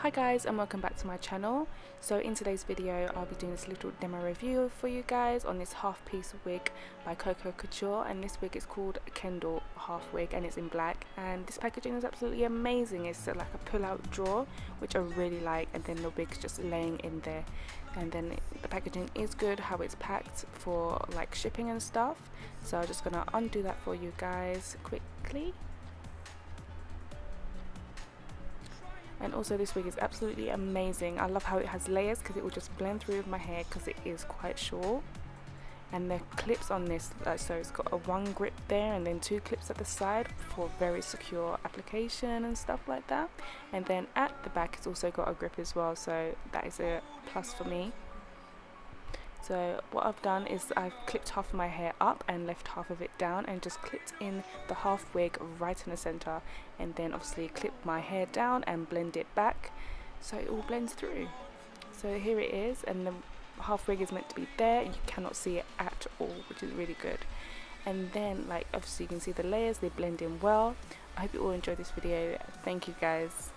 Hi guys, and welcome back to my channel. So in today's video I'll be doing this little demo review for you guys on this half piece wig by Koko Couture, and this wig is called KENDALL half wig and it's in black, and this packaging is absolutely amazing. It's like a pull out drawer, which I really like, and then the wig's just laying in there, and then the packaging is good how it's packed for like shipping and stuff. So I'm just gonna undo that for you guys quickly. And also this wig is absolutely amazing. I love how it has layers because it will just blend through with my hair because it is quite short. And the clips on this, so it's got a one grip there and then two clips at the side for very secure application and stuff like that. And then at the back it's also got a grip as well, so that is a plus for me. So what I've done is I've clipped half of my hair up and left half of it down, and just clipped in the half wig right in the center, and then obviously clip my hair down and blend it back so it all blends through. So here it is, and the half wig is meant to be there. You cannot see it at all, which is really good. And then like obviously you can see the layers, they blend in well. I hope you all enjoyed this video. Thank you guys.